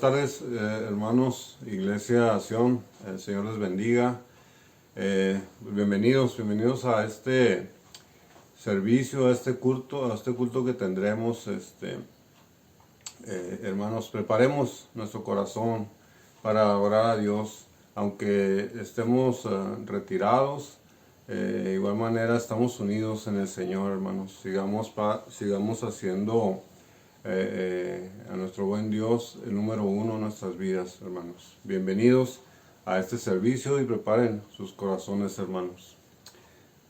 tardes, hermanos, Iglesia Sion. El Señor les bendiga. Bienvenidos a este servicio, a este culto que tendremos. Hermanos, preparemos nuestro corazón para orar a Dios, aunque estemos retirados. De igual manera estamos unidos en el Señor, hermanos. Sigamos haciendo a nuestro buen Dios el número uno en nuestras vidas, hermanos. Bienvenidos a este servicio y preparen sus corazones, hermanos.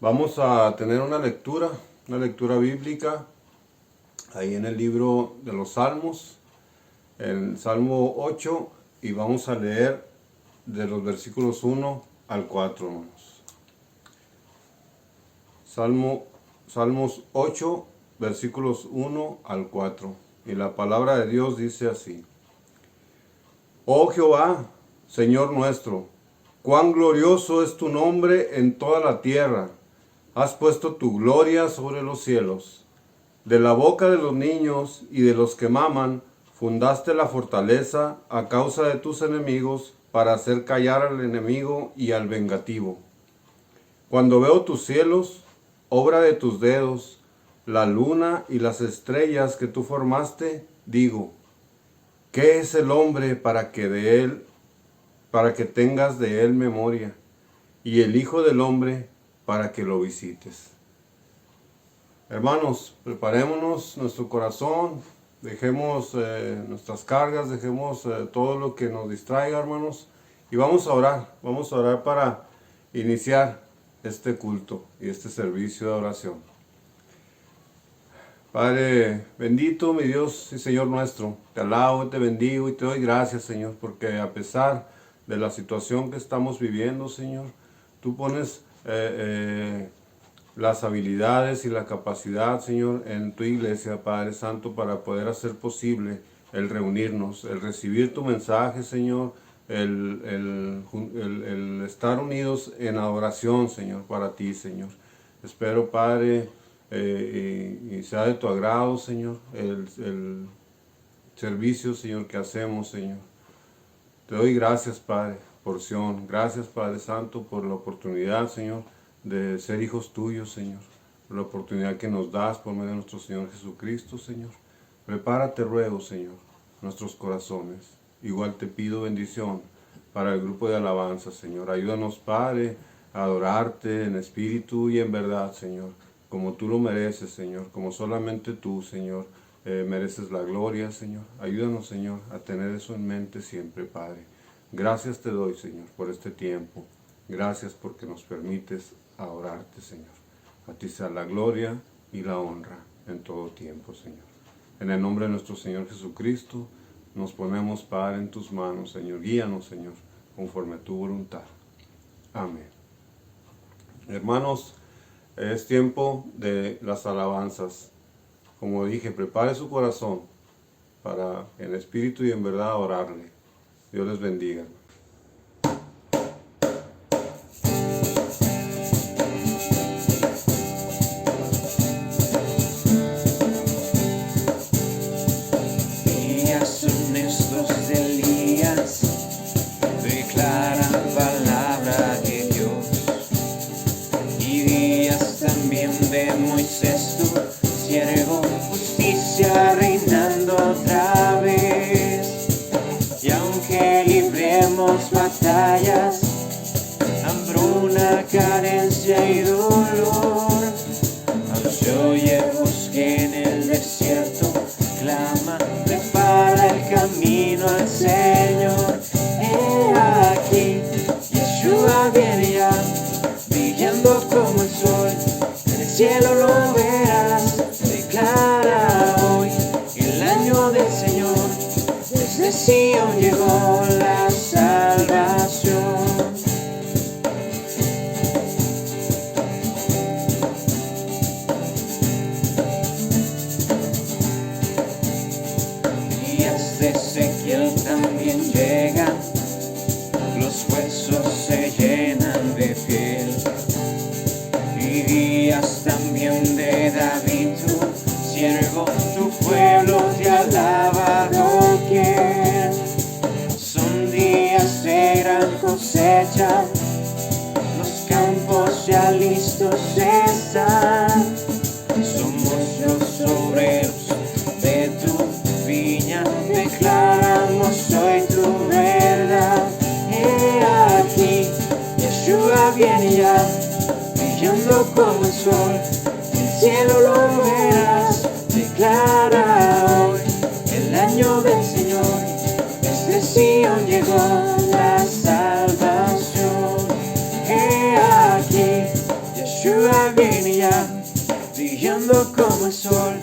Vamos a tener una lectura bíblica ahí en el libro de los Salmos, en Salmo 8, y vamos a leer de los versículos 1 al 4, hermanos. Salmos 8, versículos 1 al 4. Y la palabra de Dios dice así: Oh Jehová, Señor nuestro, cuán glorioso es tu nombre en toda la tierra. Has puesto tu gloria sobre los cielos. De la boca de los niños y de los que maman, fundaste la fortaleza a causa de tus enemigos, para hacer callar al enemigo y al vengativo. Cuando veo tus cielos, obra de tus dedos, la luna y las estrellas que tú formaste, digo, ¿qué es el hombre para que tengas de él memoria, y el hijo del hombre para que lo visites? Hermanos, preparémonos nuestro corazón, dejemos nuestras cargas, dejemos todo lo que nos distraiga, hermanos, y vamos a orar para iniciar este culto y este servicio de oración. Padre bendito, mi Dios y Señor nuestro, te alabo, te bendigo y te doy gracias, Señor, porque a pesar de la situación que estamos viviendo, Señor, tú pones las habilidades y la capacidad, Señor, en tu iglesia, Padre Santo, para poder hacer posible el reunirnos, el recibir tu mensaje, Señor, el estar unidos en adoración, Señor, para ti, Señor. Espero, Padre, y sea de tu agrado, Señor, el servicio, Señor, que hacemos, Señor. Te doy gracias, Padre, porción. Gracias, Padre Santo, por la oportunidad, Señor, de ser hijos tuyos, Señor. Por la oportunidad que nos das por medio de nuestro Señor Jesucristo, Señor. Prepárate, ruego, Señor, nuestros corazones. Igual te pido bendición para el grupo de alabanza, Señor. Ayúdanos, Padre, a adorarte en espíritu y en verdad, Señor, como tú lo mereces, Señor, como solamente tú, Señor, mereces la gloria, Señor. Ayúdanos, Señor, a tener eso en mente siempre, Padre. Gracias te doy, Señor, por este tiempo. Gracias porque nos permites adorarte, Señor. A ti sea la gloria y la honra en todo tiempo, Señor. En el nombre de nuestro Señor Jesucristo, nos ponemos, Padre, en tus manos, Señor. Guíanos, Señor, conforme a tu voluntad. Amén. Hermanos, es tiempo de las alabanzas. Como dije, prepare su corazón para en espíritu y en verdad orarle. Dios les bendiga. Días son estos de Elías, declaran palabra de Dios. Y días también de Moisés, tu siervo, justicia reinando otra vez. Y aunque libremos batallas, hambruna, carencia y dolor, aún se oye voz que en el desierto clama, prepara el camino al Señor. He aquí, Yeshua viene ya, brillando como el sol, en el cielo lo verás. Declara hoy el año del Señor, desde Sion llegó la salvación. Días de Ezequiel también llegan, los huesos se llenan de piel. Y días también de David, tu siervo, tu pueblo te alaba doquier. como el sol, el cielo lo verás. Declara hoy el año del Señor, desde Sion llegó la salvación. He aquí, Yeshua viene ya, brillando como el sol,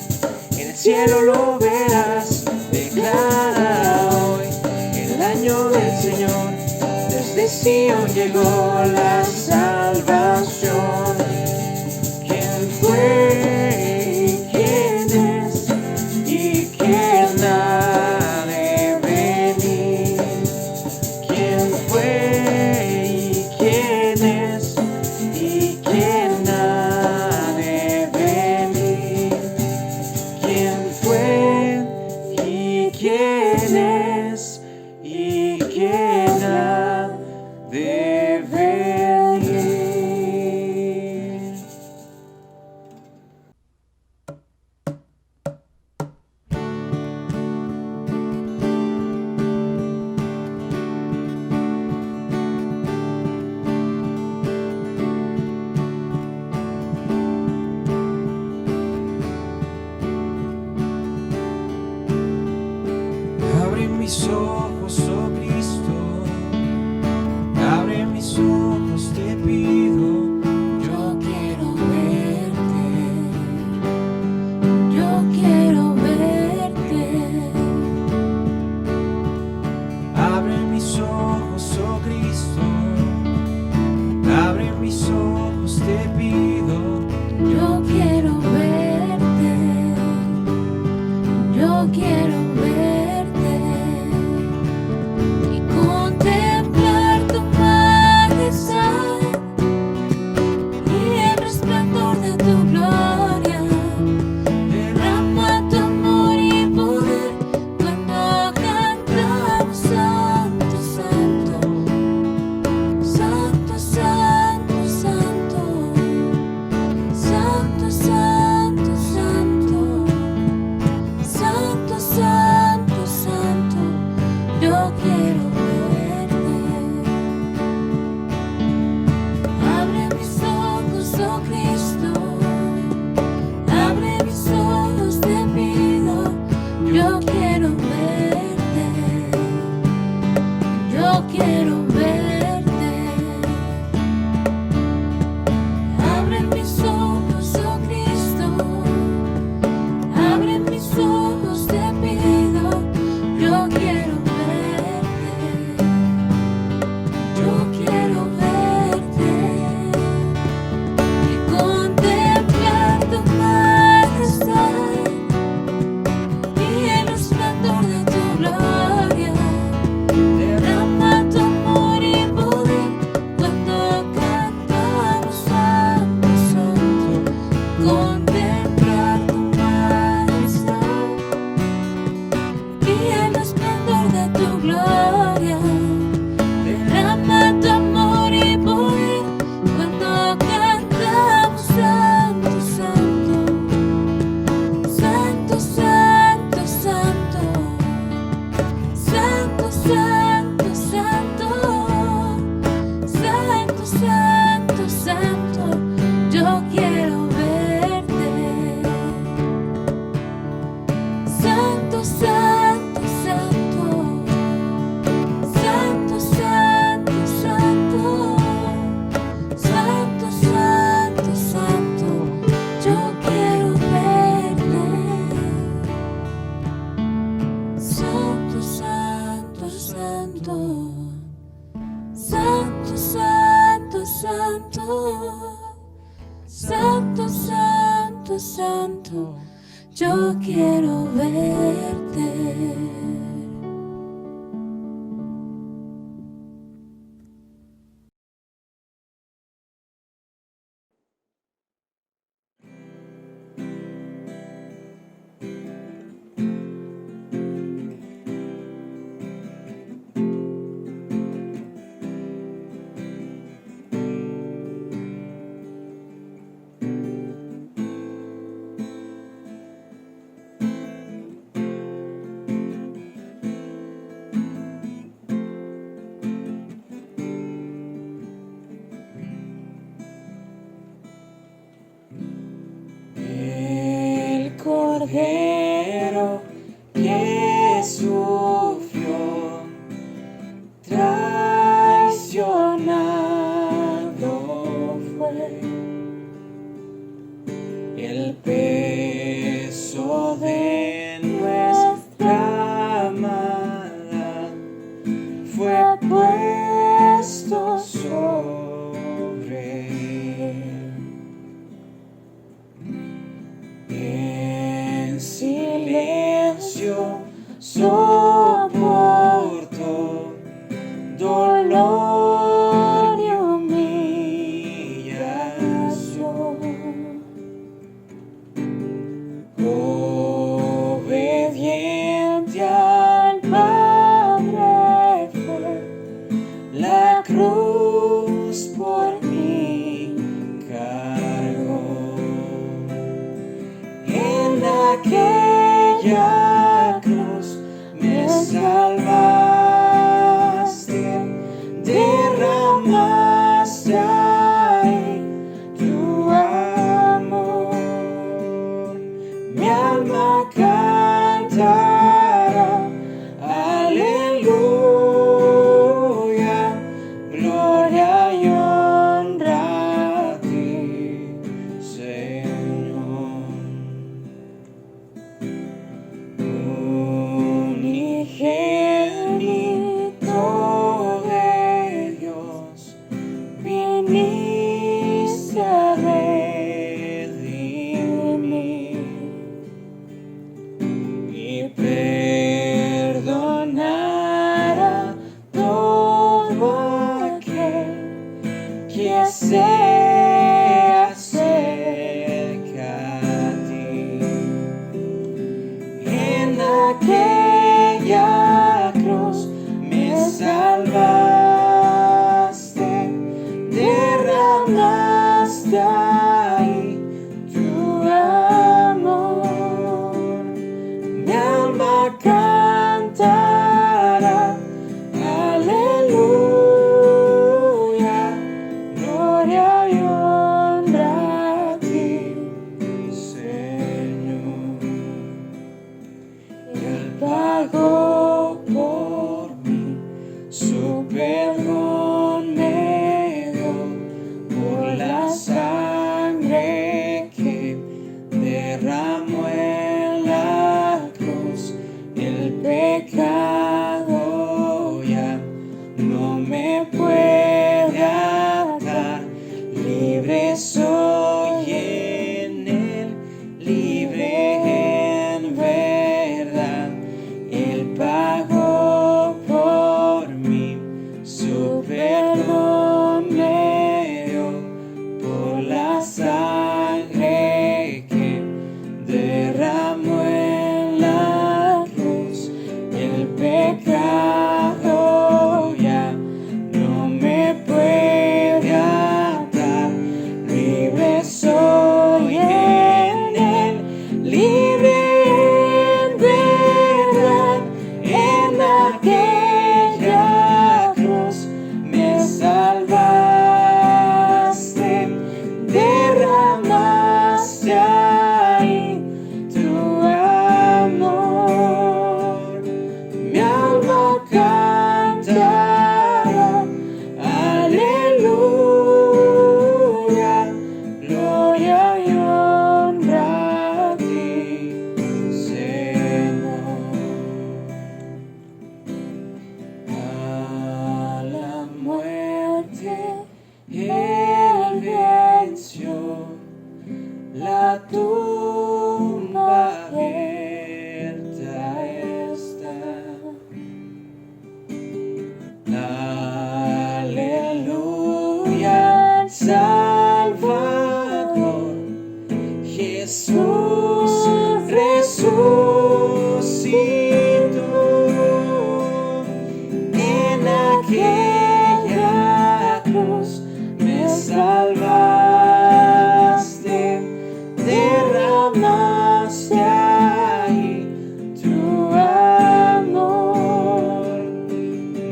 en el cielo lo verás. Declara hoy el año del Señor, desde Sion llegó la salvación. ¿Quién fue y quién es y quién ha de venir? ¿Quién fue y quién es y quién ha de venir? ¿Quién fue y quién es y quién ha de venir? Abre mis ojos, oh Cristo, abre mis ojos, te pido. Yo quiero verte, yo quiero verte. Abre mis ojos, oh Cristo, abre mis ojos, te pido. Yo quiero verte, yo quiero verte y contemplar tu majestad y el resplandor de tu gloria. Derrama tu amor y poder cuando cantamos Santo, Santo, Santo, Santo, Santo, Santo, Santo, Santo. Santo, Santo, Santo, yo quiero verte. Abre mis ojos, oh Cristo, abre mis ojos, te pido. Yo quiero verte, yo quiero verte. Abre mis ojos, oh Cristo, abre mis ojos, te pido. Yo quiero verte, yo quiero verte y contemplar tu majestad y el resplandor de tu gloria. Derrama tu amor y poder cuando cantamos Santo, Santo. Contemplar tu majestad y el resplandor de tu gloria. Derrama tu amor y poder cuando cantamos Santo, Santo, Santo, Santo, Santo, Santo, Santo, Santo, Santo, Santo, Santo. Yo quiero verte. Santo, Santo, Santo, Santo, Santo, Santo, Santo, Santo, Santo, yo quiero verte. Santo, Santo, Santo, Santo, Santo, Santo, Santo, Santo, Santo, yo quiero verte. Cordero que sufrió, traicionado fue. El peso de nuestra maldad fue puesto sobre él. En silencio soportó dolor y humillación. Obediente al Padre fue, la cruz por mí cargó. En aquella cruz me salvaste, derramaste ahí tu amor. Mi alma cantará, aleluya, gloria y honra a ti, Señor. Unigénito de Dios, viniste a redimir y perdonar a todo aquel que se acerca a ti. En aquella cruz me salvaste, derramaste ahí tu amor. Mi alma cantará, aleluya, gloria y honra a ti, Señor. Él pagó por mí, su perdón me dio, por la sangre que derramó en la cruz. El pecado ya no me puede atar, libre soy en él, libre en verdad. Él pagó por mí, su perdón me dio, por la sangre que derramó en la cruz. El pecado ya no me puede atar, libre soy en él, libre en verdad. En aquella cruz me salvaste, derramaste ahí tu amor. Mi alma cantará, aleluya, gloria y honra a ti, Señor. A la muerte él venció, la tumba abierta está. Aleluya, Salvador, Jesús resucitó. En aquella cruz me salvaste, derramaste ahí tu amor.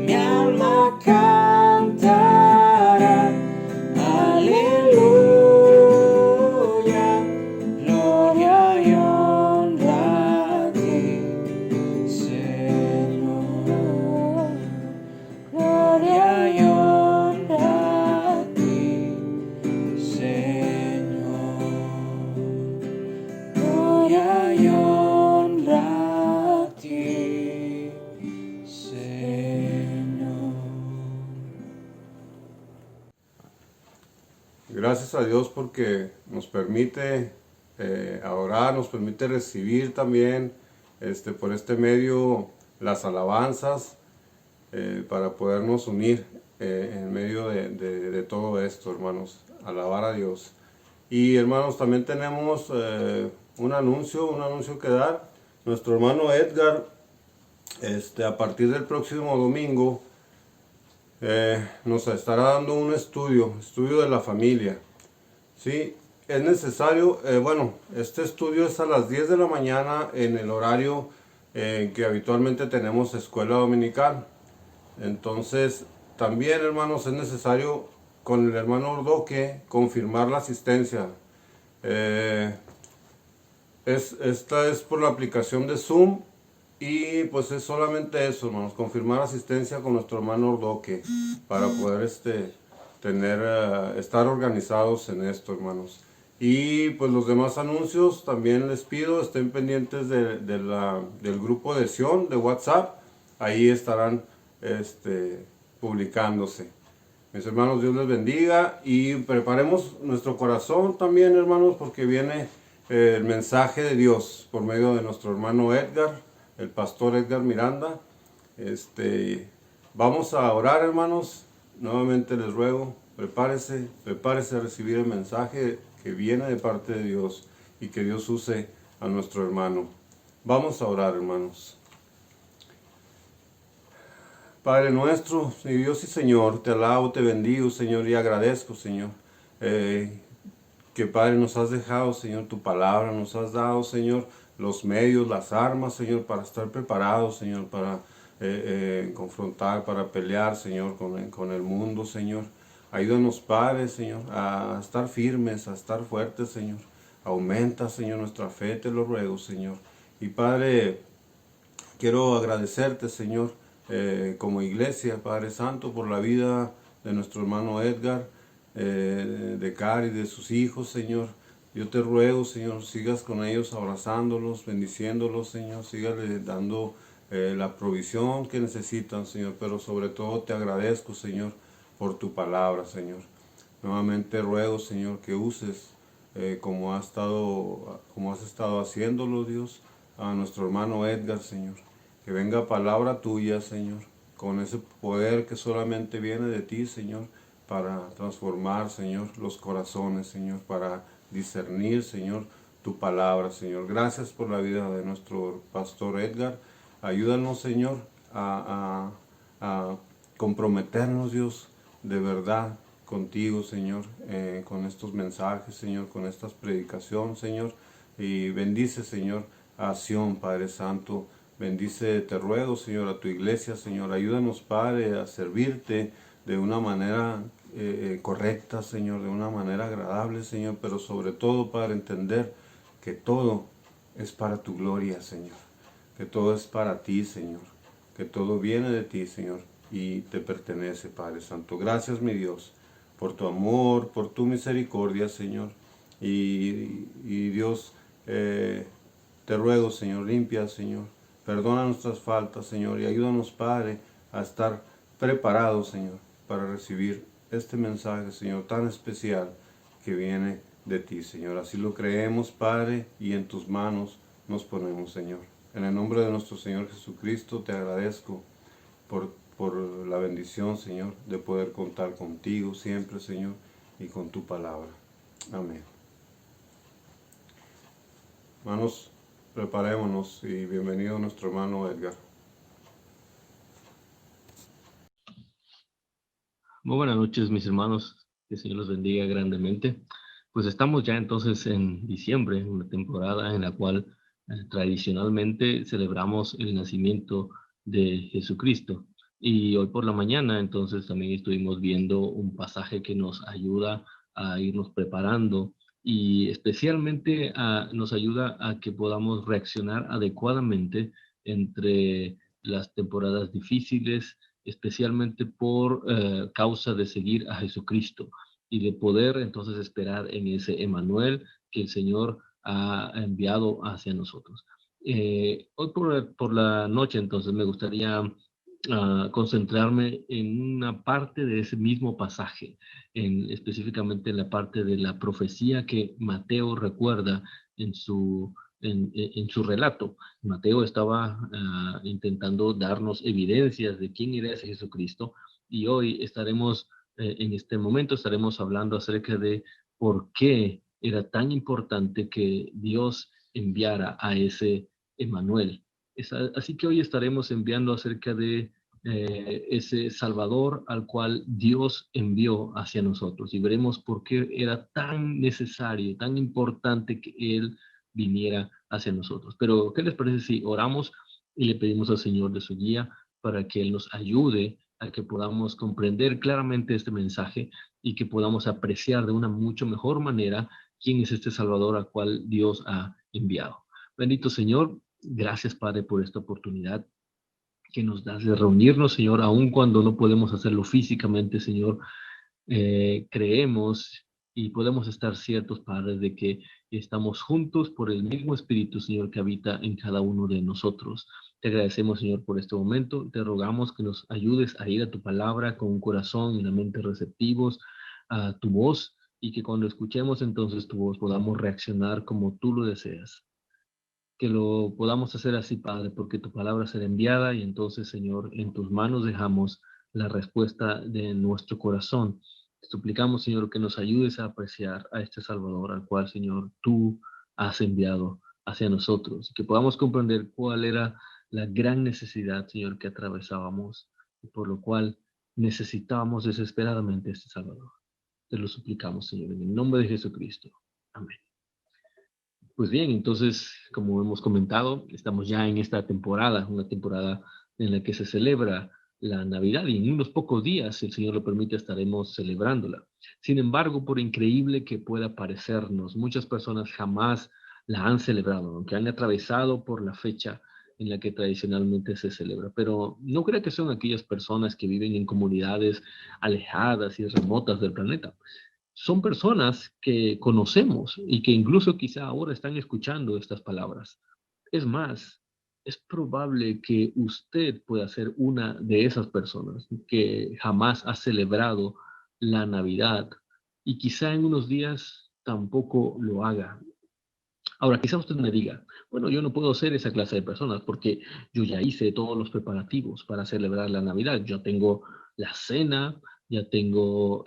Mi alma cantará, aleluya, gloria y honra gloria y honra a ti, Señor. Gracias a Dios porque nos permite orar, nos permite recibir también por este medio las alabanzas para podernos unir en medio de todo esto, hermanos, alabar a Dios. Y hermanos, también tenemos un anuncio que dar. Nuestro hermano Edgar, a partir del próximo domingo, nos estará dando un estudio de la familia. Sí, es necesario, este estudio es a las 10 de la mañana en el horario en que habitualmente tenemos escuela dominical. Entonces, también, hermanos, es necesario con el hermano Ordoque confirmar la asistencia. Esta es por la aplicación de Zoom y pues es solamente eso, hermanos, confirmar asistencia con nuestro hermano Ordoque para poder estar organizados en esto, hermanos. Y pues los demás anuncios también les pido, estén pendientes del grupo de Sion de WhatsApp, ahí estarán publicándose. Mis hermanos, Dios les bendiga y preparemos nuestro corazón también, hermanos, porque viene el mensaje de Dios por medio de nuestro hermano Edgar, el pastor Edgar Miranda. Vamos a orar, hermanos. Nuevamente les ruego, prepárese a recibir el mensaje que viene de parte de Dios y que Dios use a nuestro hermano. Vamos a orar, hermanos. Padre nuestro, mi Dios y Señor, te alabo, te bendigo, Señor, y agradezco, Señor, que Padre nos has dejado, Señor, tu palabra, nos has dado, Señor, los medios, las armas, Señor, para estar preparados, Señor, para confrontar, para pelear, Señor, con el mundo, Señor. Ayúdanos, Padre, Señor, a estar firmes, a estar fuertes, Señor. Aumenta, Señor, nuestra fe, te lo ruego, Señor. Y Padre, quiero agradecerte, Señor, como iglesia, Padre Santo, por la vida de nuestro hermano Edgar, de Cari, de sus hijos, Señor. Yo te ruego, Señor, sigas con ellos abrazándolos, bendiciéndolos, Señor, sigas dando la provisión que necesitan, Señor, pero sobre todo te agradezco, Señor, por tu palabra, Señor. Nuevamente ruego, Señor, que uses como has estado haciéndolo, Dios, a nuestro hermano Edgar, Señor. Que venga palabra tuya, Señor, con ese poder que solamente viene de ti, Señor, para transformar, Señor, los corazones, Señor, para discernir, Señor, tu palabra, Señor. Gracias por la vida de nuestro pastor Edgar. Ayúdanos, Señor, a comprometernos, Dios, de verdad contigo, Señor, con estos mensajes, Señor, con estas predicaciones, Señor. Y bendice, Señor, a Sion, Padre Santo. Bendice, te ruego, Señor, a tu iglesia, Señor. Ayúdanos, Padre, a servirte de una manera correcta, Señor, de una manera agradable, Señor. Pero sobre todo, Padre, entender que todo es para tu gloria, Señor. Que todo es para ti, Señor. Que todo viene de ti, Señor, y te pertenece, Padre Santo. Gracias, mi Dios, por tu amor, por tu misericordia, Señor. Y Dios, te ruego, Señor, limpia, Señor. Perdona nuestras faltas, Señor, y ayúdanos, Padre, a estar preparados, Señor, para recibir este mensaje, Señor, tan especial que viene de ti, Señor. Así lo creemos, Padre, y en tus manos nos ponemos, Señor. En el nombre de nuestro Señor Jesucristo te agradezco por la bendición, Señor, de poder contar contigo siempre, Señor, y con tu palabra. Amén. Hermanos, preparémonos y bienvenido nuestro hermano Edgar. Muy buenas noches, mis hermanos. Que el Señor los bendiga grandemente. Pues estamos ya entonces en diciembre, una temporada en la cual tradicionalmente celebramos el nacimiento de Jesucristo. Y hoy por la mañana entonces también estuvimos viendo un pasaje que nos ayuda a irnos preparando y especialmente nos ayuda a que podamos reaccionar adecuadamente entre las temporadas difíciles, especialmente por causa de seguir a Jesucristo y de poder entonces esperar en ese Emmanuel que el Señor ha enviado hacia nosotros. Hoy por la noche, entonces, me gustaría concentrarme en una parte de ese mismo pasaje, específicamente en la parte de la profecía que Mateo recuerda en su relato. Mateo estaba intentando darnos evidencias de quién era ese Jesucristo, y hoy en este momento estaremos hablando acerca de por qué era tan importante que Dios enviara a ese Emmanuel. Así que hoy estaremos enviando acerca de ese Salvador al cual Dios envió hacia nosotros, y veremos por qué era tan necesario, tan importante que Él viniera hacia nosotros. Pero, ¿qué les parece si oramos y le pedimos al Señor de su guía para que Él nos ayude a que podamos comprender claramente este mensaje y que podamos apreciar de una mucho mejor manera quién es este Salvador al cual Dios ha enviado? Bendito Señor, gracias Padre por esta oportunidad que nos das de reunirnos, Señor, aun cuando no podemos hacerlo físicamente, Señor. Creemos y podemos estar ciertos, Padre, de que estamos juntos por el mismo Espíritu, Señor, que habita en cada uno de nosotros. Te agradecemos, Señor, por este momento. Te rogamos que nos ayudes a ir a tu palabra con un corazón y una mente receptivos a tu voz, y que cuando escuchemos entonces tu voz podamos reaccionar como tú lo deseas. Que lo podamos hacer así, Padre, porque tu palabra será enviada, y entonces, Señor, en tus manos dejamos la respuesta de nuestro corazón. Te suplicamos, Señor, que nos ayudes a apreciar a este Salvador, al cual, Señor, tú has enviado hacia nosotros, y que podamos comprender cuál era la gran necesidad, Señor, que atravesábamos, y por lo cual necesitábamos desesperadamente a este Salvador. Te lo suplicamos, Señor, en el nombre de Jesucristo. Amén. Pues bien, entonces, como hemos comentado, estamos ya en esta temporada, una temporada en la que se celebra la Navidad, y en unos pocos días, si el Señor lo permite, estaremos celebrándola. Sin embargo, por increíble que pueda parecernos, muchas personas jamás la han celebrado, aunque han atravesado por la fecha en la que tradicionalmente se celebra. Pero no creo que son aquellas personas que viven en comunidades alejadas y remotas del planeta. Son personas que conocemos y que incluso quizá ahora están escuchando estas palabras. Es más, es probable que usted pueda ser una de esas personas que jamás ha celebrado la Navidad, y quizá en unos días tampoco lo haga. Ahora, quizá usted me diga, bueno, yo no puedo ser esa clase de personas porque yo ya hice todos los preparativos para celebrar la Navidad. Yo tengo la cena, ya tengo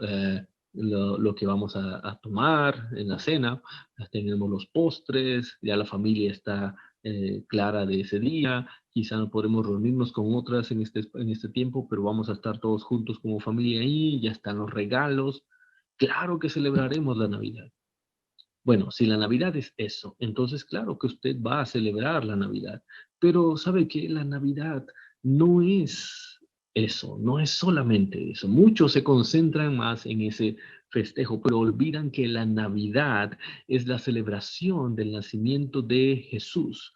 lo que vamos a tomar en la cena, ya tenemos los postres, ya la familia está clara de ese día. Quizá no podremos reunirnos con otras en este tiempo, pero vamos a estar todos juntos como familia ahí, ya están los regalos. Claro que celebraremos la Navidad. Bueno, si la Navidad es eso, entonces claro que usted va a celebrar la Navidad. Pero ¿sabe qué? La Navidad no es eso, no es solamente eso. Muchos se concentran más en ese festejo, pero olvidan que la Navidad es la celebración del nacimiento de Jesús.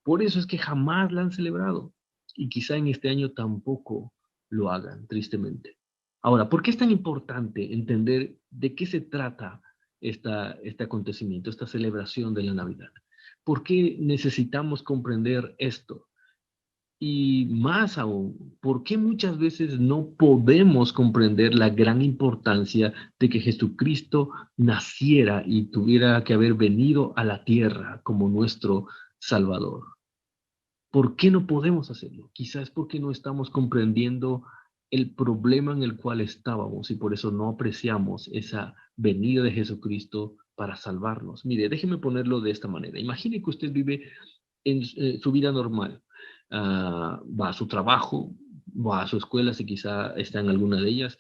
Por eso es que jamás la han celebrado, y quizá en este año tampoco lo hagan, tristemente. Ahora, ¿por qué es tan importante entender de qué se trata este acontecimiento, esta celebración de la Navidad? ¿Por qué necesitamos comprender esto? Y más aún, ¿por qué muchas veces no podemos comprender la gran importancia de que Jesucristo naciera y tuviera que haber venido a la tierra como nuestro Salvador? ¿Por qué no podemos hacerlo? Quizás porque no estamos comprendiendo el problema en el cual estábamos, y por eso no apreciamos esa venida de Jesucristo para salvarnos. Mire, déjeme ponerlo de esta manera. Imagine que usted vive en su vida normal. Va a su trabajo, va a su escuela, si quizá está en alguna de ellas,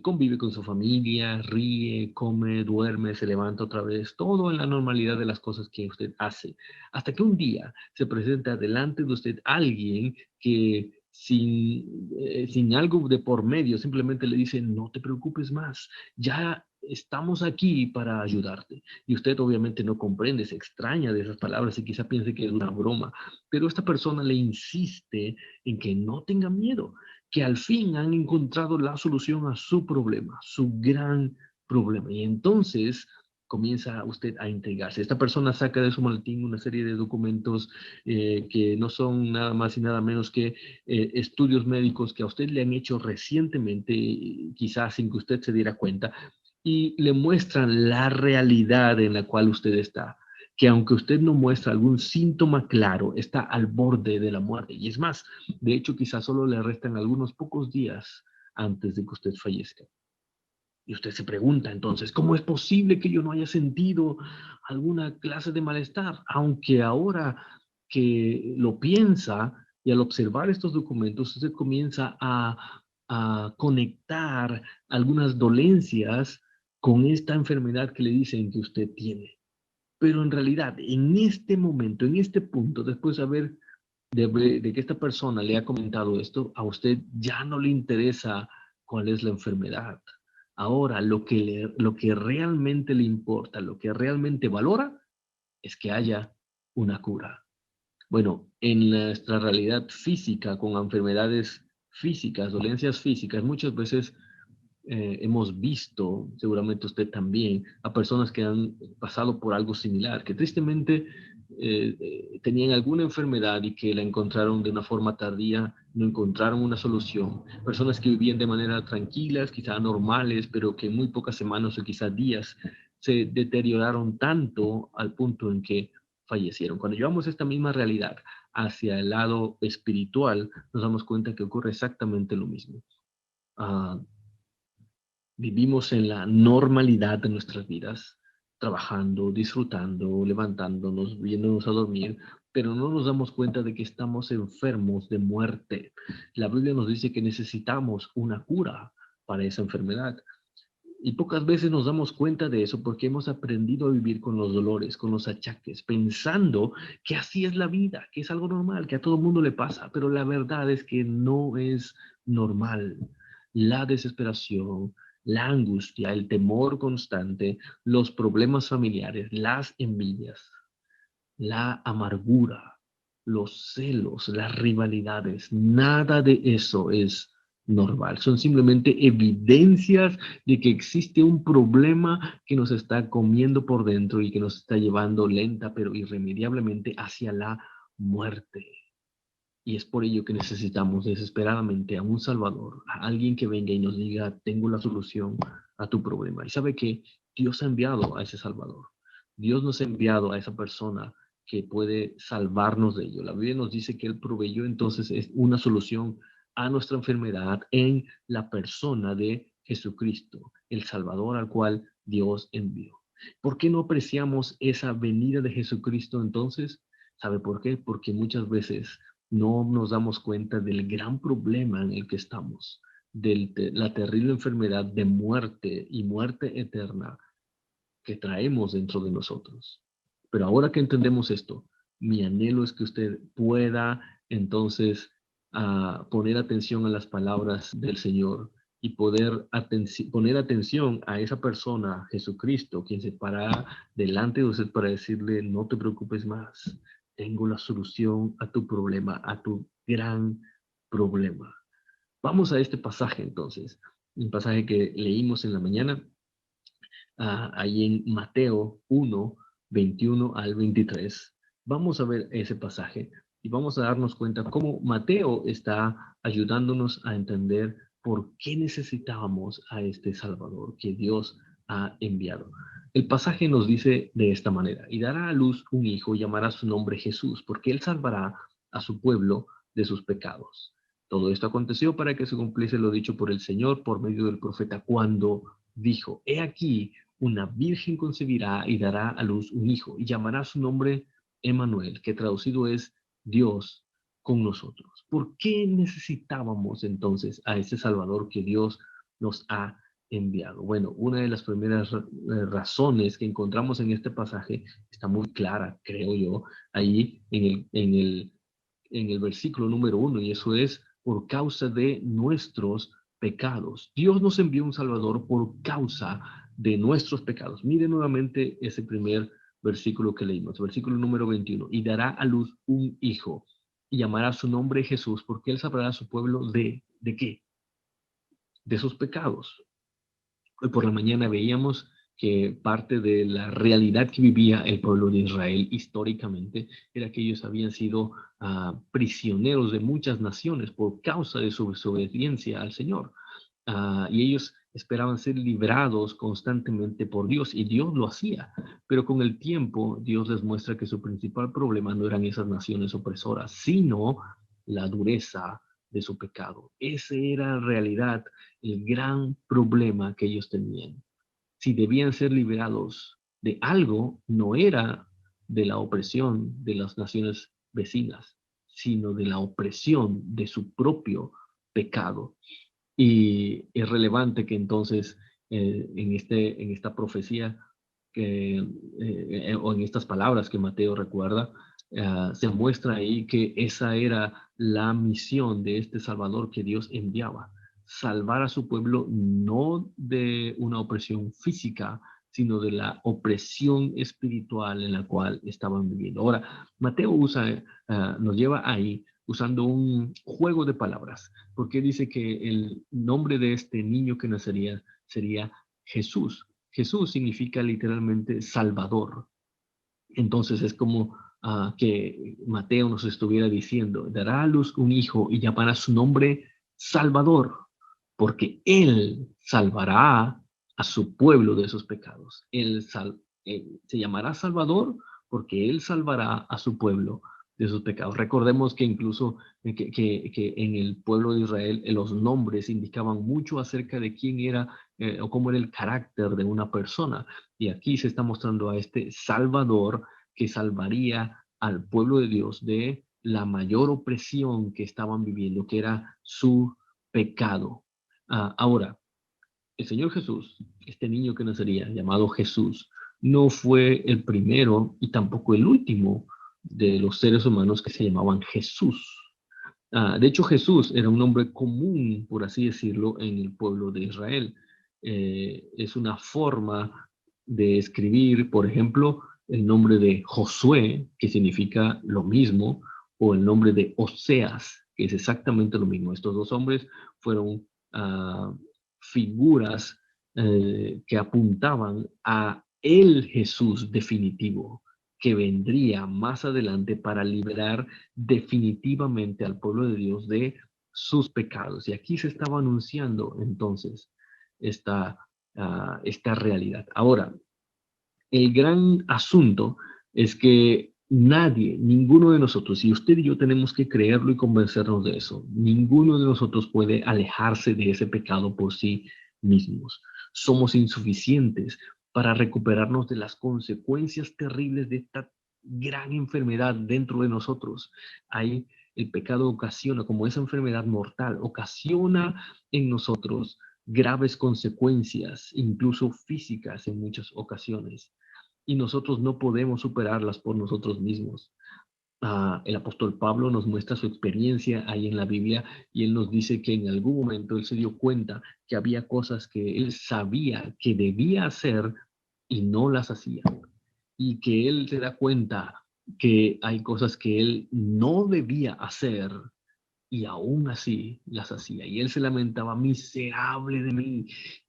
convive con su familia, ríe, come, duerme, se levanta otra vez, todo en la normalidad de las cosas que usted hace. Hasta que un día se presenta delante de usted alguien que sin algo de por medio simplemente le dice: no te preocupes más, ya estamos aquí para ayudarte. Y usted obviamente no comprende, se extraña de esas palabras y quizá piense que es una broma, pero esta persona le insiste en que no tenga miedo, que al fin han encontrado la solución a su problema, su gran problema. Y entonces comienza usted a intrigarse. Esta persona saca de su maletín una serie de documentos que no son nada más y nada menos que estudios médicos que a usted le han hecho recientemente, quizás sin que usted se diera cuenta, y le muestran la realidad en la cual usted está, que aunque usted no muestra algún síntoma claro, está al borde de la muerte. Y es más, de hecho, quizás solo le restan algunos pocos días antes de que usted fallezca. Y usted se pregunta entonces, ¿cómo es posible que yo no haya sentido alguna clase de malestar? Aunque ahora que lo piensa y al observar estos documentos, usted comienza a conectar algunas dolencias con esta enfermedad que le dicen que usted tiene. Pero en realidad, en este momento, en este punto, después de que esta persona le ha comentado esto, a usted ya no le interesa cuál es la enfermedad. Ahora, lo que realmente le importa, lo que realmente valora, es que haya una cura. Bueno, en nuestra realidad física, con enfermedades físicas, dolencias físicas, muchas veces hemos visto, seguramente usted también, a personas que han pasado por algo similar, que tristemente tenían alguna enfermedad y que la encontraron de una forma tardía, no encontraron una solución. Personas que vivían de manera tranquilas, quizá normales, pero que en muy pocas semanas o quizás días se deterioraron tanto al punto en que fallecieron. Cuando llevamos esta misma realidad hacia el lado espiritual, nos damos cuenta que ocurre exactamente lo mismo. Vivimos en la normalidad de nuestras vidas, trabajando, disfrutando, levantándonos, viéndonos a dormir, pero no nos damos cuenta de que estamos enfermos de muerte. La Biblia nos dice que necesitamos una cura para esa enfermedad. Y pocas veces nos damos cuenta de eso porque hemos aprendido a vivir con los dolores, con los achaques, pensando que así es la vida, que es algo normal, que a todo mundo le pasa, pero la verdad es que no es normal. La desesperación, la angustia, el temor constante, los problemas familiares, las envidias, la amargura, los celos, las rivalidades, nada de eso es normal. Son simplemente evidencias de que existe un problema que nos está comiendo por dentro y que nos está llevando lenta pero irremediablemente hacia la muerte. Y es por ello que necesitamos desesperadamente a un Salvador, a alguien que venga y nos diga, tengo la solución a tu problema. Y sabe que Dios ha enviado a ese Salvador. Dios nos ha enviado a esa persona que puede salvarnos de ello. La Biblia nos dice que Él proveyó entonces una solución a nuestra enfermedad en la persona de Jesucristo, el Salvador al cual Dios envió. ¿Por qué no apreciamos esa venida de Jesucristo entonces? ¿Sabe por qué? Porque muchas veces no nos damos cuenta del gran problema en el que estamos, de la terrible enfermedad de muerte y muerte eterna que traemos dentro de nosotros. Pero ahora que entendemos esto, mi anhelo es que usted pueda entonces poner atención a las palabras del Señor y poder poner atención a esa persona, Jesucristo, quien se para delante de usted para decirle, no te preocupes más, tengo la solución a tu problema, a tu gran problema. Vamos a este pasaje entonces, un pasaje que leímos en la mañana, ahí en Mateo 1, 21 al 23. Vamos a ver ese pasaje y vamos a darnos cuenta cómo Mateo está ayudándonos a entender por qué necesitábamos a este Salvador que Dios ha enviado. El pasaje nos dice de esta manera, y dará a luz un hijo y llamará su nombre Jesús, porque él salvará a su pueblo de sus pecados. Todo esto aconteció para que se cumpliese lo dicho por el Señor por medio del profeta cuando dijo, he aquí, una virgen concebirá y dará a luz un hijo y llamará su nombre Emmanuel, que traducido es Dios con nosotros. ¿Por qué necesitábamos entonces a ese Salvador que Dios nos ha enviado? Bueno, una de las primeras razones que encontramos en este pasaje está muy clara, creo yo, ahí en el versículo número 1, y eso es por causa de nuestros pecados. Dios nos envió un Salvador por causa de nuestros pecados. Mire nuevamente ese primer versículo que leímos, versículo número 21. Y dará a luz un hijo y llamará su nombre Jesús, porque él salvará a su pueblo ¿de qué? De sus pecados. Hoy por la mañana veíamos que parte de la realidad que vivía el pueblo de Israel históricamente era que ellos habían sido prisioneros de muchas naciones por causa de su desobediencia al Señor. Y ellos esperaban ser librados constantemente por Dios, y Dios lo hacía. Pero con el tiempo, Dios les muestra que su principal problema no eran esas naciones opresoras, sino la dureza de su pecado. Ese era en realidad el gran problema que ellos tenían. Si debían ser liberados de algo, no era de la opresión de las naciones vecinas, sino de la opresión de su propio pecado. Y es relevante que entonces en esta profecía o en estas palabras que Mateo recuerda, se muestra ahí que esa era la misión de este Salvador que Dios enviaba: salvar a su pueblo no de una opresión física, sino de la opresión espiritual en la cual estaban viviendo. Ahora, Mateo nos lleva ahí usando un juego de palabras, porque dice que el nombre de este niño que nacería sería Jesús. Jesús significa literalmente Salvador. Entonces es como que Mateo nos estuviera diciendo: dará a luz un hijo y llamará su nombre Salvador, porque él salvará a su pueblo de sus pecados. Él se llamará Salvador porque él salvará a su pueblo de sus pecados. Recordemos que incluso que en el pueblo de Israel los nombres indicaban mucho acerca de quién era o cómo era el carácter de una persona. Y aquí se está mostrando a este Salvador que salvaría al pueblo de Dios de la mayor opresión que estaban viviendo, que era su pecado. Ahora, el Señor Jesús, este niño que nacería, llamado Jesús, no fue el primero y tampoco el último de los seres humanos que se llamaban Jesús. De hecho, Jesús era un nombre común, por así decirlo, en el pueblo de Israel. Es una forma de escribir, por ejemplo, el nombre de Josué, que significa lo mismo, o el nombre de Oseas, que es exactamente lo mismo. Estos dos hombres fueron figuras que apuntaban a el Jesús definitivo, que vendría más adelante para liberar definitivamente al pueblo de Dios de sus pecados. Y aquí se estaba anunciando entonces esta realidad. Ahora, el gran asunto es que nadie, ninguno de nosotros, y usted y yo tenemos que creerlo y convencernos de eso, ninguno de nosotros puede alejarse de ese pecado por sí mismos. Somos insuficientes para recuperarnos de las consecuencias terribles de esta gran enfermedad dentro de nosotros. Ahí el pecado ocasiona, como esa enfermedad mortal, ocasiona en nosotros graves consecuencias, incluso físicas en muchas ocasiones, y nosotros no podemos superarlas por nosotros mismos. El apóstol Pablo nos muestra su experiencia ahí en la Biblia, y él nos dice que en algún momento él se dio cuenta que había cosas que él sabía que debía hacer y no las hacía, y que él se da cuenta que hay cosas que él no debía hacer y aún así las hacía. Y él se lamentaba: miserable de mí,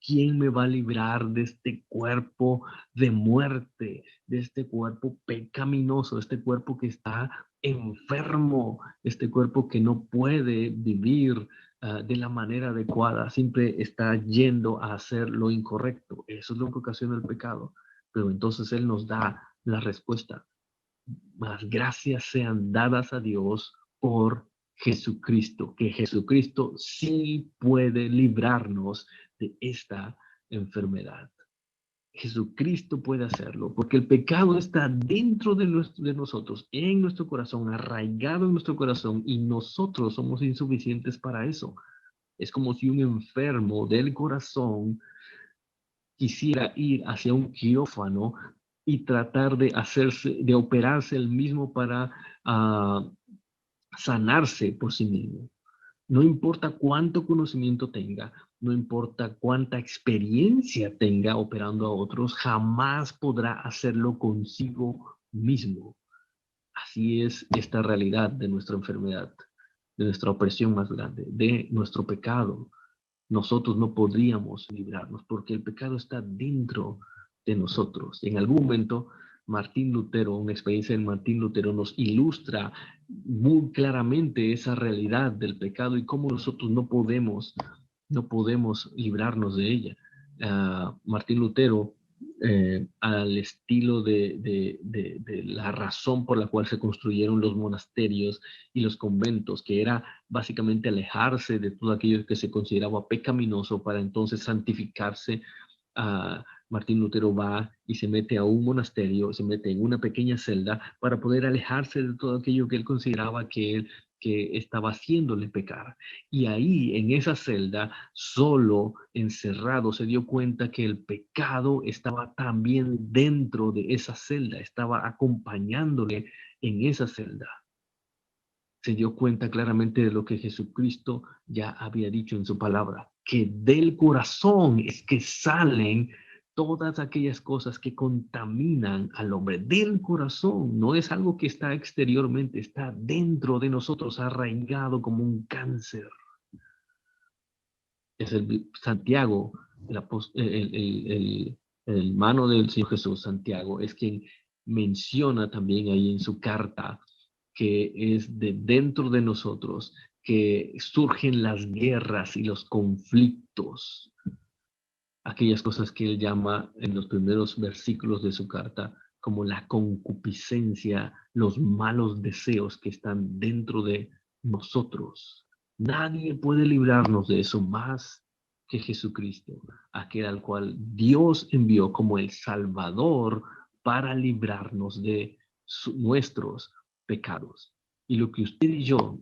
¿quién me va a librar de este cuerpo de muerte, de este cuerpo pecaminoso, de este cuerpo que está enfermo, este cuerpo que no puede vivir de la manera adecuada, siempre está yendo a hacer lo incorrecto? Eso es lo que ocasiona el pecado. Pero entonces él nos da la respuesta: más gracias sean dadas a Dios por Jesucristo, que Jesucristo sí puede librarnos de esta enfermedad. Jesucristo puede hacerlo, porque el pecado está dentro de nosotros, en nuestro corazón, arraigado en nuestro corazón, y nosotros somos insuficientes para eso. Es como si un enfermo del corazón quisiera ir hacia un quirófano y tratar de operarse el mismo para sanarse por sí mismo. No importa cuánto conocimiento tenga, no importa cuánta experiencia tenga operando a otros, jamás podrá hacerlo consigo mismo. Así es esta realidad de nuestra enfermedad, de nuestra opresión más grande, de nuestro pecado. Nosotros no podríamos librarnos porque el pecado está dentro de nosotros. En algún momento, Martín Lutero, una experiencia de Martín Lutero nos ilustra muy claramente esa realidad del pecado y cómo nosotros no podemos librarnos de ella. Martín Lutero, al estilo de la razón por la cual se construyeron los monasterios y los conventos, que era básicamente alejarse de todo aquello que se consideraba pecaminoso para entonces santificarse. Martín Lutero va y se mete a un monasterio, se mete en una pequeña celda para poder alejarse de todo aquello que él consideraba que estaba haciéndole pecar. Y ahí, en esa celda, solo, encerrado, se dio cuenta que el pecado estaba también dentro de esa celda, estaba acompañándole en esa celda. Se dio cuenta claramente de lo que Jesucristo ya había dicho en su palabra, que del corazón es que salen todas aquellas cosas que contaminan al hombre. Del corazón, no es algo que está exteriormente, está dentro de nosotros, arraigado como un cáncer. Es Santiago, el hermano del Señor Jesús, Santiago, es quien menciona también ahí en su carta que es de dentro de nosotros que surgen las guerras y los conflictos. Aquellas cosas que él llama en los primeros versículos de su carta como la concupiscencia, los malos deseos que están dentro de nosotros. Nadie puede librarnos de eso más que Jesucristo, aquel al cual Dios envió como el Salvador para librarnos de nuestros pecados. Y lo que usted y yo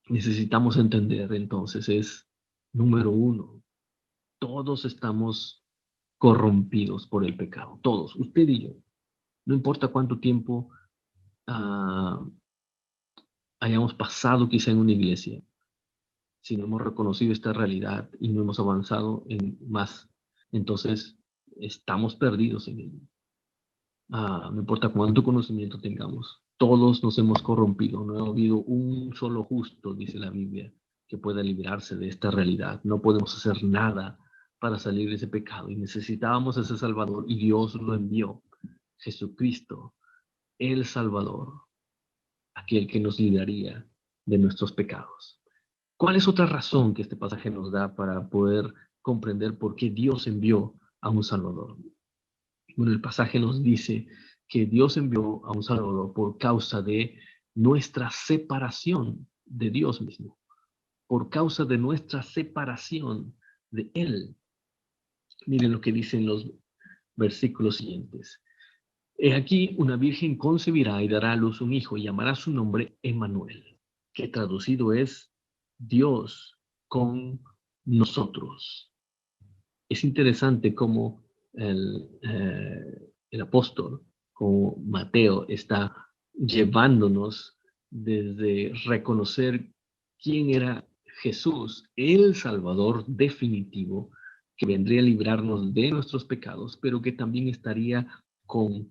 necesitamos entender entonces es, número uno, todos estamos corrompidos por el pecado, todos, usted y yo. No importa cuánto tiempo hayamos pasado quizá en una iglesia, si no hemos reconocido esta realidad y no hemos avanzado en más, entonces estamos perdidos en ello. No importa cuánto conocimiento tengamos, todos nos hemos corrompido. No ha habido un solo justo, dice la Biblia, que pueda librarse de esta realidad. No podemos hacer nada para salir de ese pecado y necesitábamos ese Salvador y Dios lo envió. Jesucristo, el Salvador, aquel que nos libraría de nuestros pecados. ¿Cuál es otra razón que este pasaje nos da para poder comprender por qué Dios envió a un Salvador? Bueno, el pasaje nos dice que Dios envió a un Salvador por causa de nuestra separación de Dios mismo, por causa de nuestra separación de Él. Miren lo que dicen los versículos siguientes. He aquí, una virgen concebirá y dará a luz un hijo y llamará su nombre Emmanuel, que traducido es Dios con nosotros. Es interesante cómo el apóstol, como Mateo, está llevándonos desde reconocer quién era Jesús, el Salvador definitivo, que vendría a librarnos de nuestros pecados, pero que también estaría con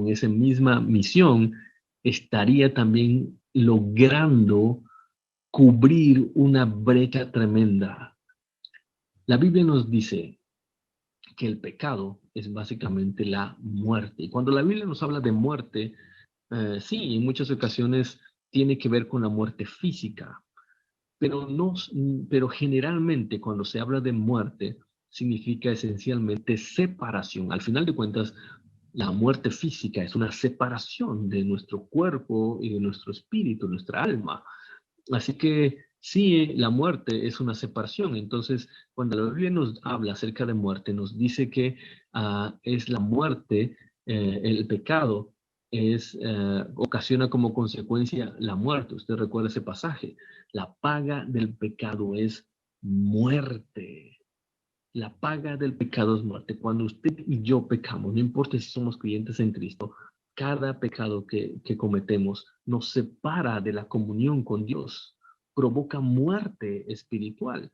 esa misma misión, estaría también logrando cubrir una brecha tremenda. La Biblia nos dice que el pecado es básicamente la muerte. Y cuando la Biblia nos habla de muerte, sí, en muchas ocasiones tiene que ver con la muerte física, pero generalmente cuando se habla de muerte significa esencialmente separación. Al final de cuentas, la muerte física es una separación de nuestro cuerpo y de nuestro espíritu, nuestra alma. Así que sí, la muerte es una separación. Entonces, cuando la Biblia nos habla acerca de muerte, nos dice que es la muerte, el pecado, ocasiona como consecuencia la muerte. Usted recuerda ese pasaje. La paga del pecado es muerte. La paga del pecado es muerte. Cuando usted y yo pecamos, no importa si somos creyentes en Cristo, cada pecado que cometemos nos separa de la comunión con Dios, provoca muerte espiritual.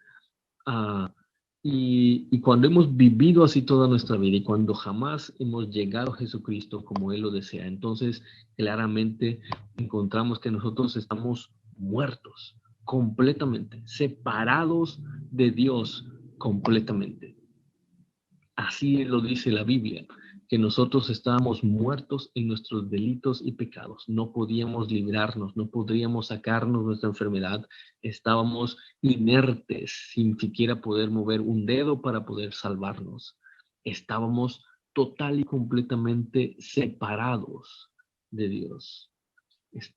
Y cuando hemos vivido así toda nuestra vida y cuando jamás hemos llegado a Jesucristo como Él lo desea, entonces claramente encontramos que nosotros estamos muertos completamente, separados de Dios completamente. Así lo dice la Biblia, que nosotros estábamos muertos en nuestros delitos y pecados. No podíamos librarnos, no podríamos sacarnos nuestra enfermedad. Estábamos inertes, sin siquiera poder mover un dedo para poder salvarnos. Estábamos total y completamente separados de Dios.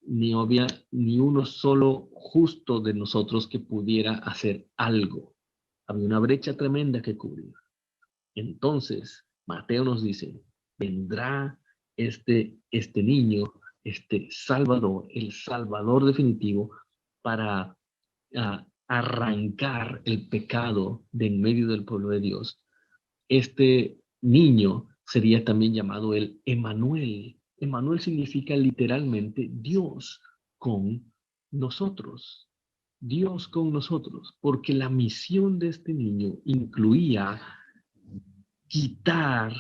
Ni había ni uno solo justo de nosotros que pudiera hacer algo. Había una brecha tremenda que cubrir. Entonces, Mateo nos dice, vendrá este niño, este Salvador, el Salvador definitivo, para arrancar el pecado de en medio del pueblo de Dios. Este niño sería también llamado el Emanuel. Emanuel significa literalmente Dios con nosotros. Dios con nosotros, porque la misión de este niño incluía quitar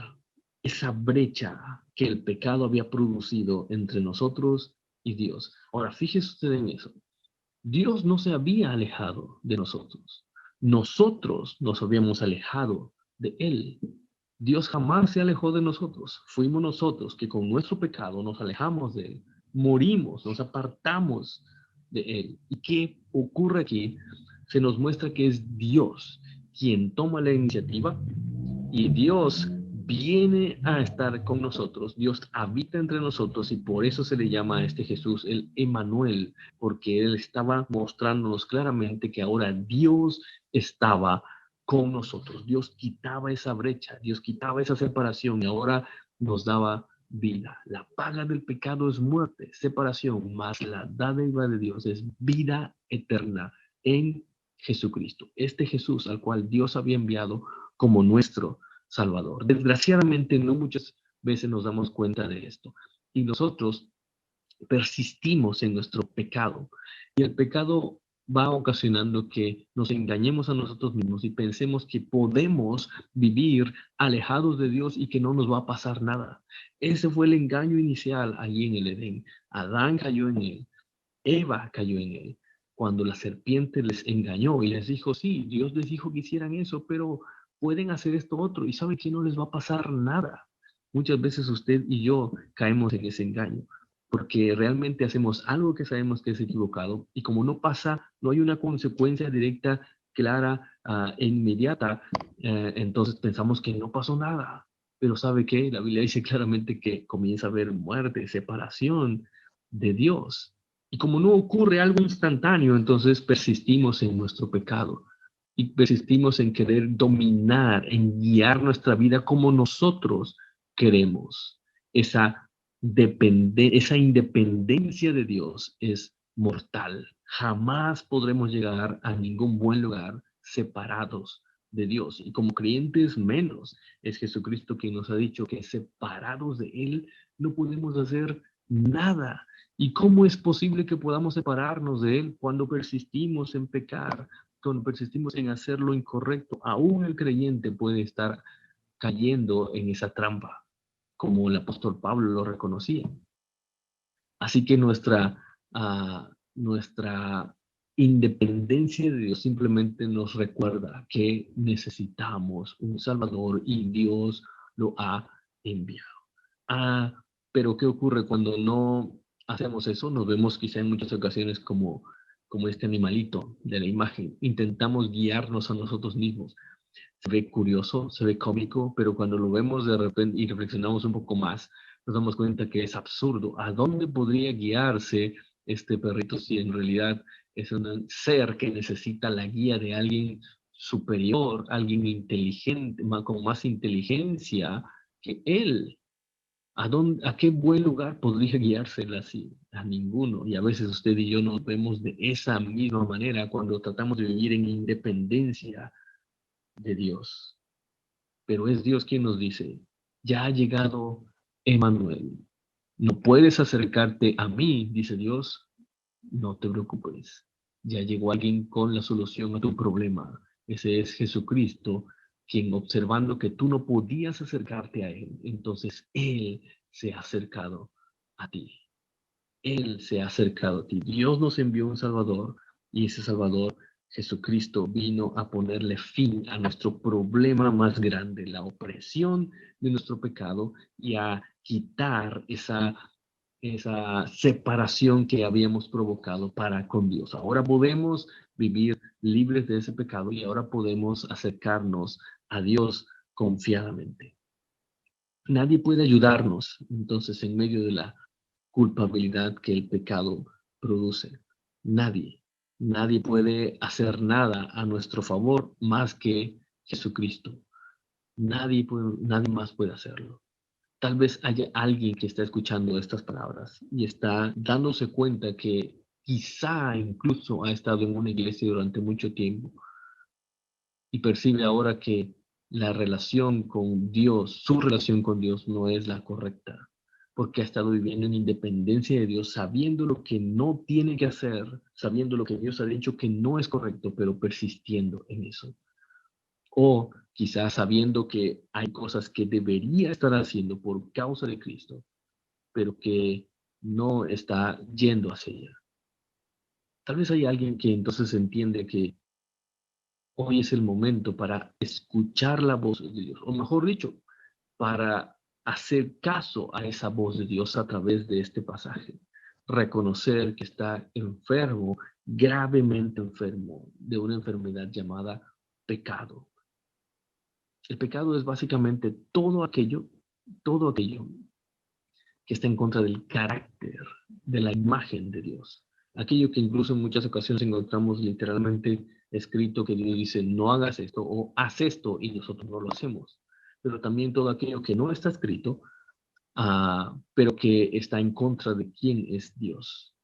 esa brecha que el pecado había producido entre nosotros y Dios. Ahora, fíjese usted en eso. Dios no se había alejado de nosotros. Nosotros nos habíamos alejado de Él. Dios jamás se alejó de nosotros. Fuimos nosotros que con nuestro pecado nos alejamos de Él. Morimos, nos apartamos de Él. ¿Y qué ocurre aquí? Se nos muestra que es Dios quien toma la iniciativa y Dios viene a estar con nosotros, Dios habita entre nosotros y por eso se le llama a este Jesús el Emanuel, porque Él estaba mostrándonos claramente que ahora Dios estaba con nosotros. Dios quitaba esa brecha, Dios quitaba esa separación y ahora nos daba vida. La paga del pecado es muerte, separación, más la dádiva de Dios es vida eterna en Jesucristo. Este Jesús al cual Dios había enviado como nuestro Salvador. Desgraciadamente, no muchas veces nos damos cuenta de esto. Y nosotros persistimos en nuestro pecado. Y el pecado va ocasionando que nos engañemos a nosotros mismos y pensemos que podemos vivir alejados de Dios y que no nos va a pasar nada. Ese fue el engaño inicial allí en el Edén. Adán cayó en él, Eva cayó en él. Cuando la serpiente les engañó y les dijo, sí, Dios les dijo que hicieran eso, pero pueden hacer esto otro y saben que no les va a pasar nada. Muchas veces usted y yo caemos en ese engaño porque realmente hacemos algo que sabemos que es equivocado y como no pasa, no hay una consecuencia directa, clara e inmediata, entonces pensamos que no pasó nada. Pero ¿sabe qué? La Biblia dice claramente que comienza a haber muerte, separación de Dios. Y como no ocurre algo instantáneo, entonces persistimos en nuestro pecado y persistimos en querer dominar, en guiar nuestra vida como nosotros queremos. Esa independencia de Dios es mortal. Jamás podremos llegar a ningún buen lugar separados de Dios. Y como creyentes menos, es Jesucristo quien nos ha dicho que separados de Él no podemos hacer nada. ¿Y cómo es posible que podamos separarnos de Él cuando persistimos en pecar, cuando persistimos en hacer lo incorrecto? Aún el creyente puede estar cayendo en esa trampa, como el apóstol Pablo lo reconocía. Así que nuestra independencia de Dios simplemente nos recuerda que necesitamos un Salvador y Dios lo ha enviado. Pero ¿qué ocurre cuando no hacemos eso? Nos vemos quizá en muchas ocasiones como este animalito de la imagen. Intentamos guiarnos a nosotros mismos. Se ve curioso, se ve cómico, pero cuando lo vemos de repente y reflexionamos un poco más, nos damos cuenta que es absurdo. ¿A dónde podría guiarse este perrito si en realidad es un ser que necesita la guía de alguien superior, alguien inteligente, con más inteligencia que él? ¿A qué buen lugar podría guiársela así? A ninguno. Y a veces usted y yo nos vemos de esa misma manera cuando tratamos de vivir en independencia de Dios. Pero es Dios quien nos dice, ya ha llegado Emanuel. No puedes acercarte a mí, dice Dios, no te preocupes. Ya llegó alguien con la solución a tu problema. Ese es Jesucristo, quien observando que tú no podías acercarte a Él, entonces Él se ha acercado a ti. Él se ha acercado a ti. Dios nos envió un Salvador y ese Salvador Jesucristo vino a ponerle fin a nuestro problema más grande, la opresión de nuestro pecado, y a quitar esa separación que habíamos provocado para con Dios. Ahora podemos vivir libres de ese pecado y ahora podemos acercarnos a Dios confiadamente. Nadie puede ayudarnos entonces en medio de la culpabilidad que el pecado produce. Nadie. Nadie puede hacer nada a nuestro favor más que Jesucristo. Nadie más puede hacerlo. Tal vez haya alguien que está escuchando estas palabras y está dándose cuenta que quizá incluso ha estado en una iglesia durante mucho tiempo y percibe ahora que la relación con Dios, su relación con Dios no es la correcta, porque ha estado viviendo en independencia de Dios, sabiendo lo que no tiene que hacer, sabiendo lo que Dios ha dicho que no es correcto, pero persistiendo en eso. O quizás sabiendo que hay cosas que debería estar haciendo por causa de Cristo, pero que no está yendo hacia ella. Tal vez hay alguien que entonces entiende que hoy es el momento para escuchar la voz de Dios, o mejor dicho, para hacer caso a esa voz de Dios a través de este pasaje. Reconocer que está enfermo, gravemente enfermo, de una enfermedad llamada pecado. El pecado es básicamente todo aquello que está en contra del carácter, de la imagen de Dios. Aquello que incluso en muchas ocasiones encontramos literalmente escrito que Dios dice, no hagas esto o haz esto y nosotros no lo hacemos. Pero también todo aquello que no está escrito, pero que está en contra de quién es Dios.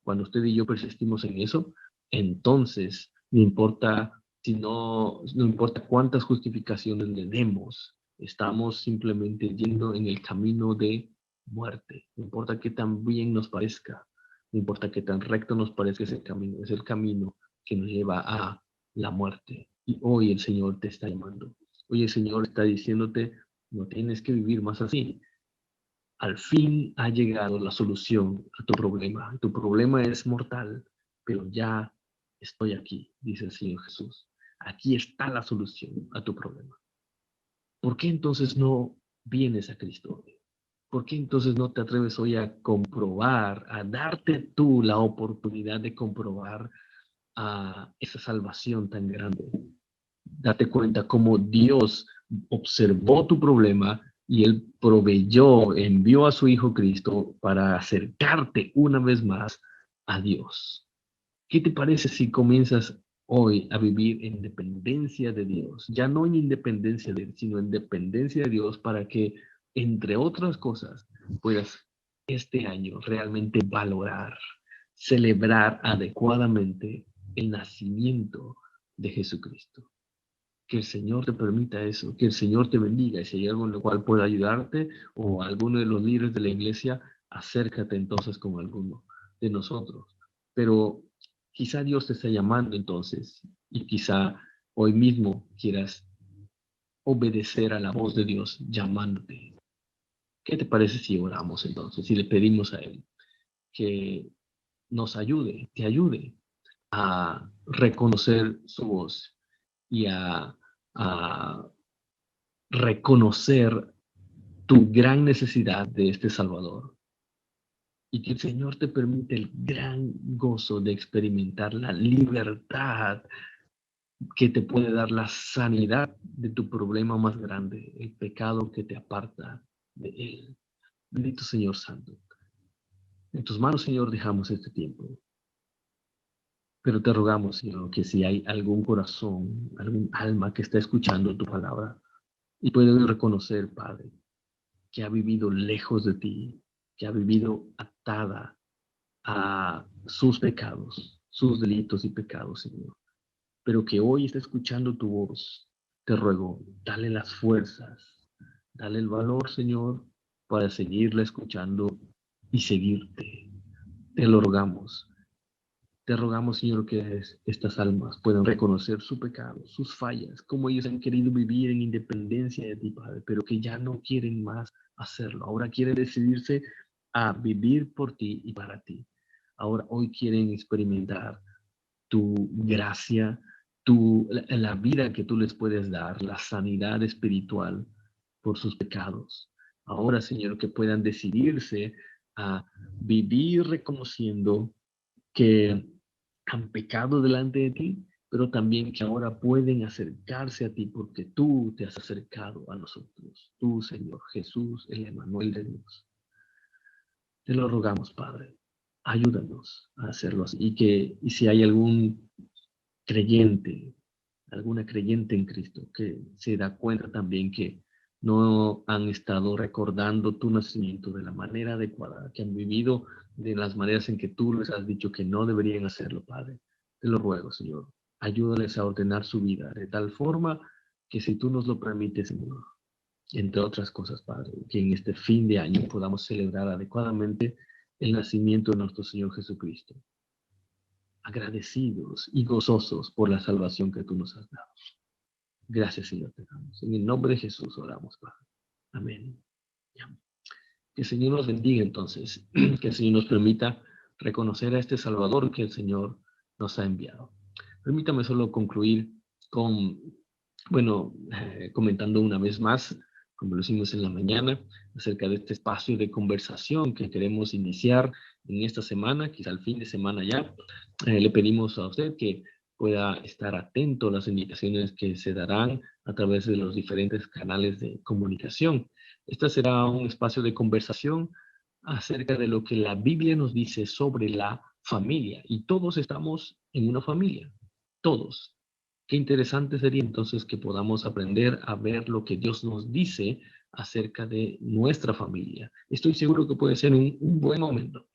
Cuando usted y yo persistimos en eso, entonces no importa no importa cuántas justificaciones le demos, estamos simplemente yendo en el camino de muerte. No importa qué tan bien nos parezca, no importa qué tan recto nos parezca ese camino, es el camino que nos lleva a la muerte. Y hoy el Señor te está llamando. Hoy el Señor está diciéndote, no tienes que vivir más así. Al fin ha llegado la solución a tu problema. Tu problema es mortal, pero ya estoy aquí, dice el Señor Jesús. Aquí está la solución a tu problema. ¿Por qué entonces no vienes a Cristo hoy? ¿Por qué entonces no te atreves hoy a comprobar, a darte tú la oportunidad de comprobar esa salvación tan grande? Date cuenta cómo Dios observó tu problema y Él proveyó, envió a su Hijo Cristo para acercarte una vez más a Dios. ¿Qué te parece si comienzas hoy a vivir en dependencia de Dios? Ya no en independencia de Él, sino en dependencia de Dios para que, entre otras cosas, puedas este año realmente valorar, celebrar adecuadamente el nacimiento de Jesucristo. Que el Señor te permita eso, que el Señor te bendiga. Y si hay algo en lo cual pueda ayudarte o alguno de los líderes de la iglesia, acércate entonces con alguno de nosotros. Pero quizá Dios te está llamando entonces y quizá hoy mismo quieras obedecer a la voz de Dios llamándote. ¿Qué te parece si oramos entonces, si le pedimos a Él que nos ayude, te ayude a reconocer su voz y a reconocer tu gran necesidad de este Salvador? Y que el Señor te permite el gran gozo de experimentar la libertad que te puede dar la sanidad de tu problema más grande, el pecado que te aparta de Él. Bendito Señor Santo. En tus manos, Señor, dejamos este tiempo. Pero te rogamos, Señor, que si hay algún corazón, algún alma que está escuchando tu palabra y puede reconocer, Padre, que ha vivido lejos de ti, que ha vivido atada a sus pecados, sus delitos y pecados, Señor, pero que hoy está escuchando tu voz, te ruego, dale las fuerzas, dale el valor, Señor, para seguirla escuchando y seguirte. Te lo rogamos. Te rogamos, Señor, que estas almas puedan reconocer su pecado, sus fallas, como ellos han querido vivir en independencia de ti, Padre, pero que ya no quieren más hacerlo. Ahora quieren decidirse a vivir por ti y para ti. Ahora, hoy quieren experimentar tu gracia, la vida que tú les puedes dar, la sanidad espiritual por sus pecados. Ahora, Señor, que puedan decidirse a vivir reconociendo que han pecado delante de ti, pero también que ahora pueden acercarse a ti porque tú te has acercado a nosotros. Tú, Señor Jesús, el Emmanuel de Dios. Te lo rogamos, Padre. Ayúdanos a hacerlo así. Y si hay algún creyente, alguna creyente en Cristo que se da cuenta también que no han estado recordando tu nacimiento de la manera adecuada, que han vivido de las maneras en que tú les has dicho que no deberían hacerlo, Padre. Te lo ruego, Señor. Ayúdales a ordenar su vida de tal forma que si tú nos lo permites, Señor, entre otras cosas, Padre, que en este fin de año podamos celebrar adecuadamente el nacimiento de nuestro Señor Jesucristo, agradecidos y gozosos por la salvación que tú nos has dado. Gracias, Señor, te damos. En el nombre de Jesús oramos, Padre. Amén. Que el Señor nos bendiga entonces, que el Señor nos permita reconocer a este Salvador que el Señor nos ha enviado. Permítame solo concluir con, comentando una vez más, como lo hicimos en la mañana, acerca de este espacio de conversación que queremos iniciar en esta semana, quizá al fin de semana ya. Le pedimos a usted que pueda estar atento a las indicaciones que se darán a través de los diferentes canales de comunicación. Este será un espacio de conversación acerca de lo que la Biblia nos dice sobre la familia. Y todos estamos en una familia, todos. Qué interesante sería entonces que podamos aprender a ver lo que Dios nos dice acerca de nuestra familia. Estoy seguro que puede ser un buen momento,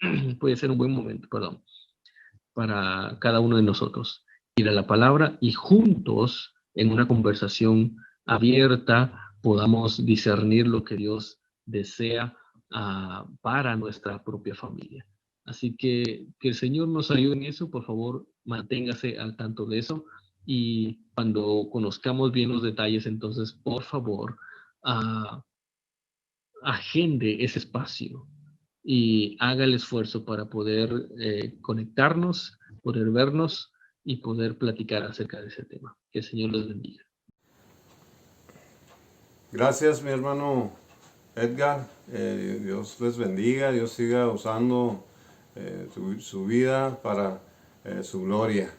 para cada uno de nosotros. Ir a la palabra y juntos, en una conversación abierta, podamos discernir lo que Dios desea para nuestra propia familia. Así que el Señor nos ayude en eso. Por favor, manténgase al tanto de eso. Y cuando conozcamos bien los detalles, entonces, por favor, agende ese espacio y haga el esfuerzo para poder conectarnos, poder vernos y poder platicar acerca de ese tema. Que el Señor los bendiga. Gracias, mi hermano Edgar. Dios les bendiga, Dios siga usando su vida para su gloria.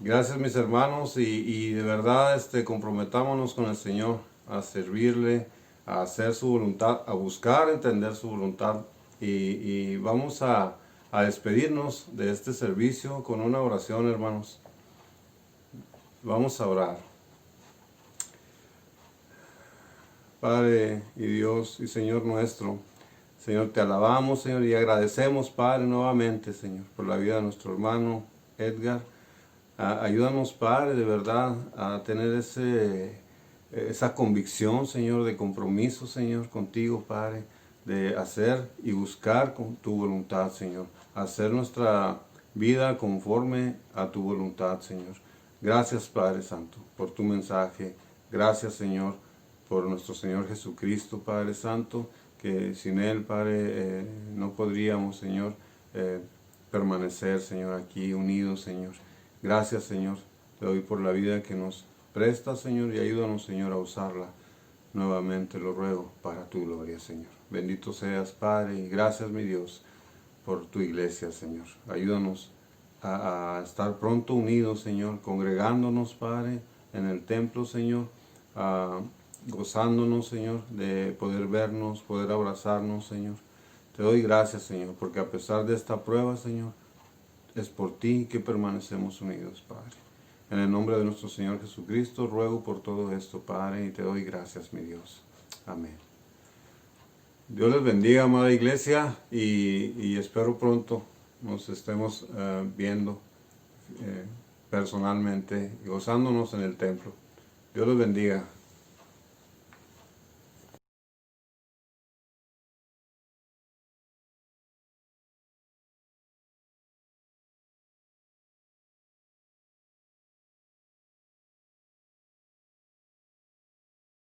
Gracias, mis hermanos, y de verdad comprometámonos con el Señor a servirle, a hacer su voluntad, a buscar entender su voluntad, y vamos a despedirnos de este servicio con una oración, hermanos. Vamos a orar. Padre y Dios y Señor nuestro, Señor, te alabamos, Señor, y agradecemos, Padre, nuevamente, Señor, por la vida de nuestro hermano Edgar. Ayúdanos, Padre, de verdad, a tener esa convicción, Señor, de compromiso, Señor, contigo, Padre, de hacer y buscar con tu voluntad, Señor, hacer nuestra vida conforme a tu voluntad, Señor. Gracias, Padre Santo, por tu mensaje. Gracias, Señor, por nuestro Señor Jesucristo, Padre Santo, que sin Él, Padre, no podríamos, Señor, permanecer, Señor, aquí unidos, Señor. Gracias, Señor, te doy por la vida que nos prestas, Señor, y ayúdanos, Señor, a usarla. Nuevamente lo ruego para tu gloria, Señor. Bendito seas, Padre, y gracias, mi Dios, por tu iglesia, Señor. Ayúdanos a estar pronto unidos, Señor, congregándonos, Padre, en el templo, Señor, gozándonos, Señor, de poder vernos, poder abrazarnos, Señor. Te doy gracias, Señor, porque a pesar de esta prueba, Señor, es por ti que permanecemos unidos, Padre. En el nombre de nuestro Señor Jesucristo, ruego por todo esto, Padre, y te doy gracias, mi Dios. Amén. Dios les bendiga, amada iglesia, y espero pronto nos estemos viendo personalmente y gozándonos en el templo. Dios les bendiga.